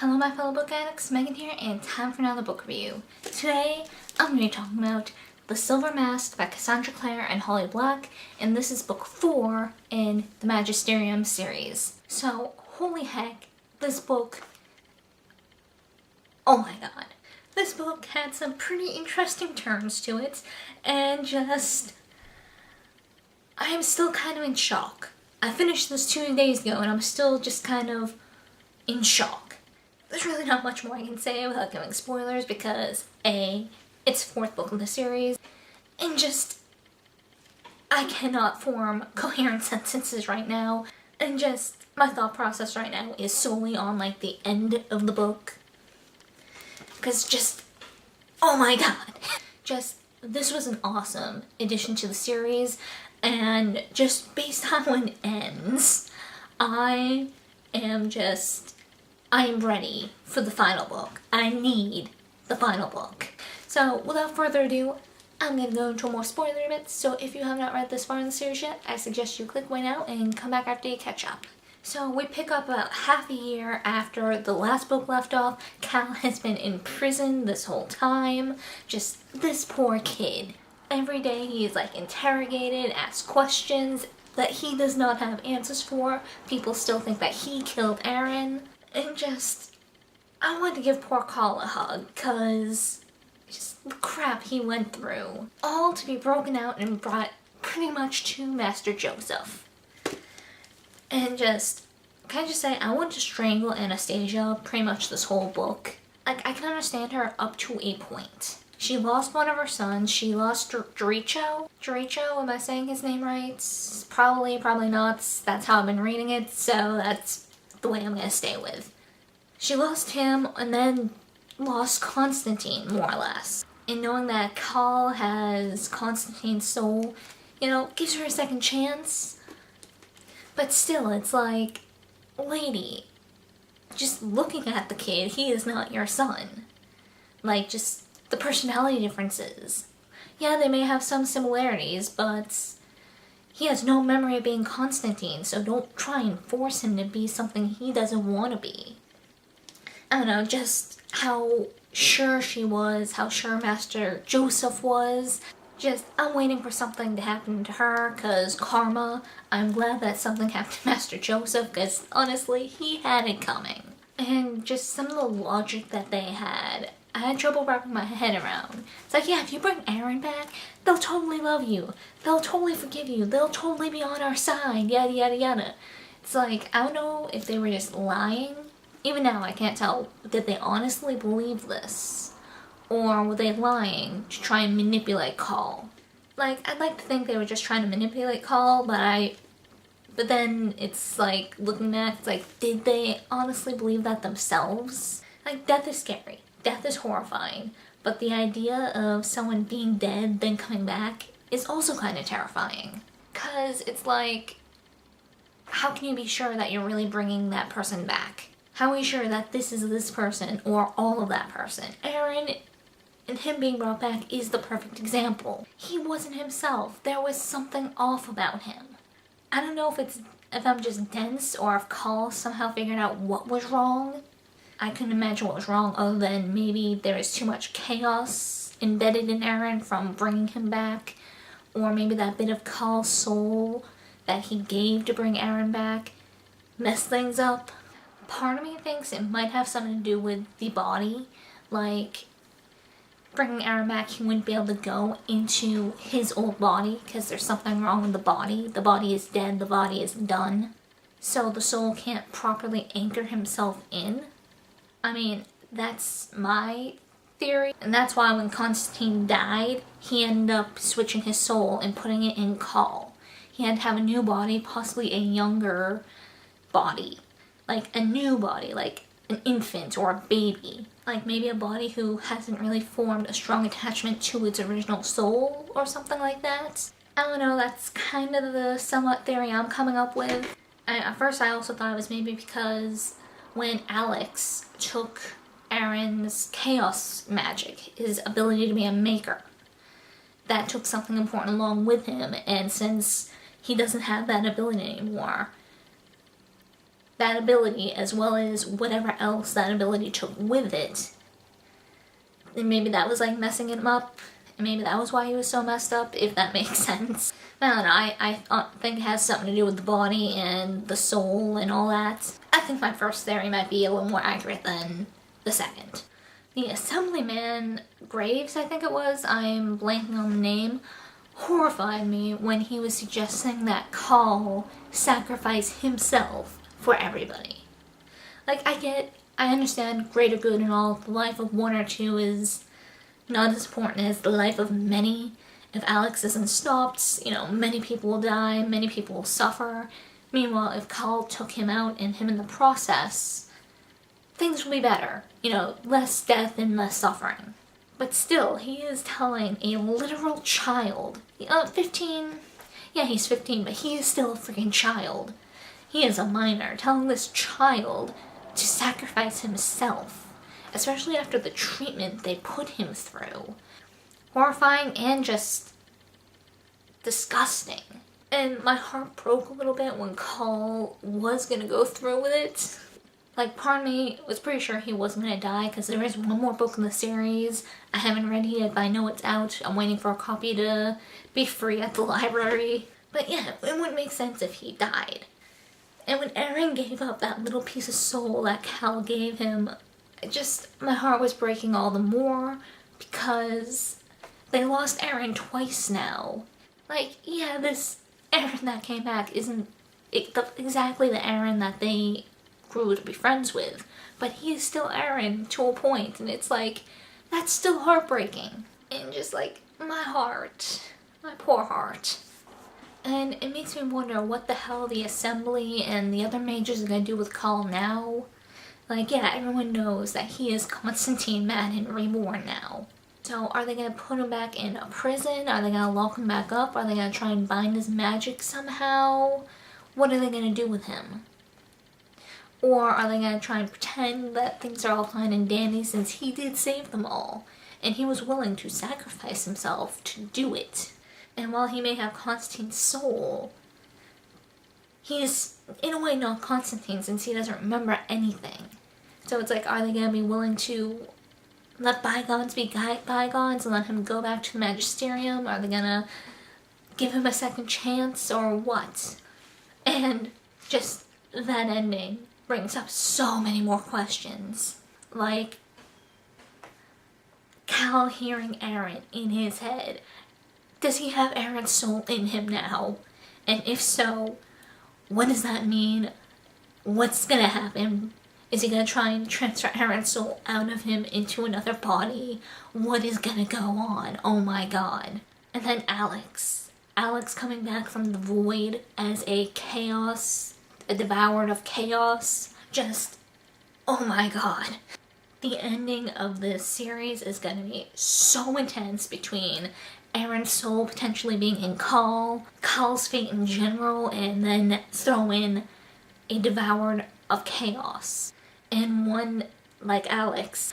Hello my fellow book addicts, Megan here, and time for another book review. Today, I'm going to be talking about The Silver Mask by Cassandra Clare and Holly Black, and this is book 4 in the Magisterium series. So, holy heck, this book, oh my god. This book had some pretty interesting turns to it, and I am still kind of in shock. I finished this 2 days ago, and I'm still just kind of in shock. There's really not much more I can say without giving spoilers because A, it's the 4th book in the series, and I cannot form coherent sentences right now, and my thought process right now is solely on the end of the book. Because oh my god. This was an awesome addition to the series, and just based on when it ends, I am ready for the final book. I need the final book. So without further ado, I'm going to go into more spoiler bits, so if you have not read this far in the series yet, I suggest you click away now and come back after you catch up. So we pick up about half a year after the last book left off. Cal has been in prison this whole time. This poor kid. Every day he is interrogated, asked questions that he does not have answers for. People still think that he killed Aaron. And I want to give poor Cal a hug, cause the crap he went through. All to be broken out and brought pretty much to Master Joseph. And can I just say, I want to strangle Anastasia pretty much this whole book. I can understand her up to a point. She lost one of her sons. She lost Jericho. Jericho, am I saying his name right? Probably not. That's how I've been reading it, so that's the way I'm gonna stay with. She lost him and then lost Constantine, more or less. And knowing that Cal has Constantine's soul, gives her a second chance. But still, it's lady, just looking at the kid, he is not your son. The personality differences. Yeah, they may have some similarities, but he has no memory of being Constantine, so don't try and force him to be something he doesn't want to be. I don't know, just how sure she was, how sure Master Joseph was. I'm waiting for something to happen to her, cause karma. I'm glad that something happened to Master Joseph, cause honestly, he had it coming. And some of the logic that they had, I had trouble wrapping my head around. It's yeah, if you bring Aaron back, they'll totally love you. They'll totally forgive you. They'll totally be on our side, yada yada yada. It's I don't know if they were just lying. Even now, I can't tell, did they honestly believe this? Or were they lying to try and manipulate Cal? I'd like to think they were just trying to manipulate Cal, but then it's looking back, did they honestly believe that themselves? Death is scary. Death is horrifying, but the idea of someone being dead then coming back is also kind of terrifying. Cause it's how can you be sure that you're really bringing that person back? How are you sure that this is this person or all of that person? Aaron and him being brought back is the perfect example. He wasn't himself. There was something off about him. I don't know if I'm just dense or if Cal somehow figured out what was wrong. I couldn't imagine what was wrong other than maybe there is too much chaos embedded in Aaron from bringing him back, or maybe that bit of Cal's soul that he gave to bring Aaron back messed things up. Part of me thinks it might have something to do with the body, bringing Aaron back, he wouldn't be able to go into his old body because there's something wrong with the body. The body is dead, the body is done, so the soul can't properly anchor himself in. I mean, that's my theory, and that's why when Constantine died, he ended up switching his soul and putting it in Cal. He had to have a new body, possibly a younger body. A new body, an infant or a baby. Maybe a body who hasn't really formed a strong attachment to its original soul or something like that. I don't know, that's kind of the somewhat theory I'm coming up with. At first I also thought it was maybe because when Alex took Aaron's chaos magic, his ability to be a maker, that took something important along with him, and since he doesn't have that ability anymore, that ability as well as whatever else that ability took with it. And maybe that was like messing him up. And maybe that was why he was so messed up, if that makes sense. I don't know, I think it has something to do with the body and the soul and all that. I think my first theory might be a little more accurate than the second. The Assemblyman Graves, I think it was, I'm blanking on the name, horrified me when he was suggesting that Call sacrifice himself for everybody. Like, I understand greater good and all, the life of one or two is not as important as the life of many. If Alex isn't stopped, you know, many people will die, many people will suffer. Meanwhile, if Call took him out and him in the process, things will be better. You know, less death and less suffering. But still, he is telling a literal child, 15, yeah, he's 15, but he is still a freaking child. He is a minor, telling this child to sacrifice himself, especially after the treatment they put him through. Horrifying and just disgusting. And my heart broke a little bit when Call was gonna go through with it. Like, part of me was pretty sure he wasn't gonna die, because there is one more book in the series. I haven't read it yet, but I know it's out. I'm waiting for a copy to be free at the library. But yeah, it wouldn't make sense if he died. And when Eren gave up that little piece of soul that Cal gave him, my heart was breaking all the more, because they lost Eren twice now. Like, yeah, this Eren that came back isn't exactly the Eren that they grew to be friends with, but he is still Eren to a point, and it's like, that's still heartbreaking. And just like, my heart, my poor heart. And it makes me wonder what the hell the Assembly and the other mages are gonna do with Call now. Like, yeah, everyone knows that he is Constantine Madden Reborn now. So are they gonna put him back in a prison? Are they gonna lock him back up? Are they gonna try and bind his magic somehow? What are they gonna do with him? Or are they gonna try and pretend that things are all fine and dandy since he did save them all? And he was willing to sacrifice himself to do it. And while he may have Constantine's soul, he's in a way not Constantine since he doesn't remember anything. So it's like, are they gonna be willing to let bygones be bygones and let him go back to the Magisterium? Are they gonna give him a second chance or what? And just that ending brings up so many more questions. Like, Cal hearing Eren in his head. Does he have Eren's soul in him now? And if so, what does that mean? What's gonna happen? Is he gonna try and transfer Eren's soul out of him into another body? What is gonna go on? Oh my god. And then Alex. Alex coming back from the void as a devoured of chaos. Just, oh my god. The ending of this series is gonna be so intense between Eren's soul potentially being in Call's fate in general, and then throw in a devoured of chaos. And one like Alex,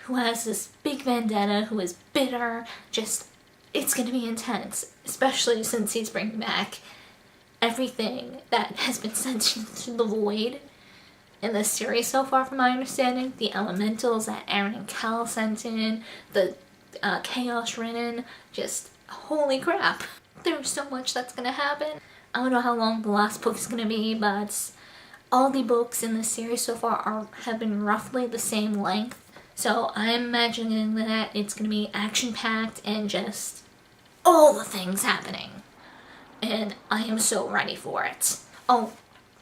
who has this big vendetta, who is bitter, it's gonna be intense, especially since he's bringing back everything that has been sent to the void in this series so far, from my understanding. The elementals that Eren and Cal sent in, the Chaos Renin, just holy crap. There's so much that's gonna happen. I don't know how long the last book is gonna be, but all the books in this series so far have been roughly the same length. So I'm imagining that it's gonna be action-packed and just all the things happening. And I am so ready for it. Oh,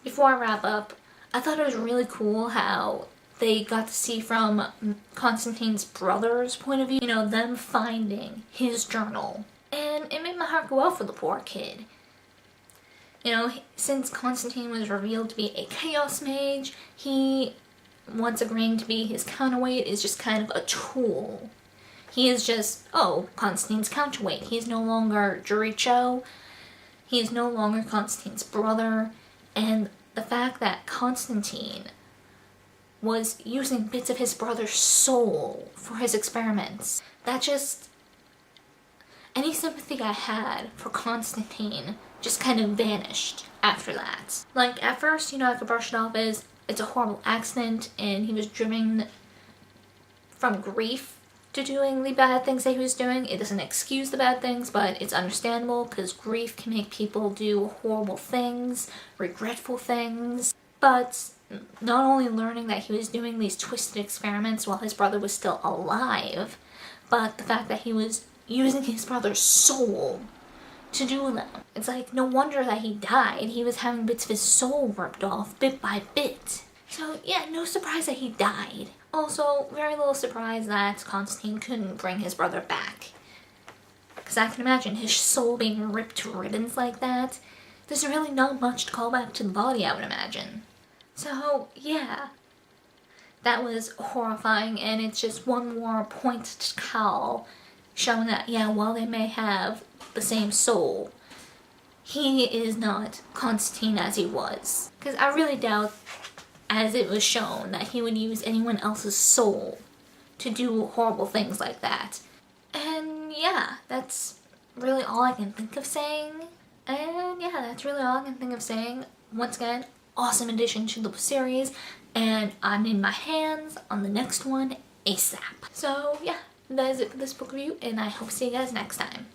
before I wrap up, I thought it was really cool how they got to see from Constantine's brother's point of view, you know, them finding his journal. And it made my heart go out for the poor kid. You know, since Constantine was revealed to be a chaos mage, he, once agreeing to be his counterweight, is just kind of a tool. He is just, Constantine's counterweight. He's no longer Jericho. He is no longer Constantine's brother. And the fact that Constantine was using bits of his brother's soul for his experiments, that just, any sympathy I had for Constantine just kind of vanished after that. Like, at first, you know, I could brush it off as it's a horrible accident and he was driven from grief to doing the bad things that he was doing. It doesn't excuse the bad things, but it's understandable because grief can make people do horrible things, regretful things. But not only learning that he was doing these twisted experiments while his brother was still alive, but the fact that he was using his brother's soul to do them. It's like, no wonder that he died. He was having bits of his soul ripped off bit by bit. So yeah, no surprise that he died. Also, very little surprise that Constantine couldn't bring his brother back. Because I can imagine his soul being ripped to ribbons like that. There's really not much to call back to the body, I would imagine. So yeah, that was horrifying, and it's just one more point to Cal, showing that, yeah, while they may have the same soul, he is not Constantine as he was. Because I really doubt, as it was shown, that he would use anyone else's soul to do horrible things like that. And yeah, that's really all I can think of saying. And yeah, that's really all I can think of saying. Once again, awesome addition to the series, and I'm in my hands on the next one ASAP. So yeah, that is it for this book review, and I hope to see you guys next time.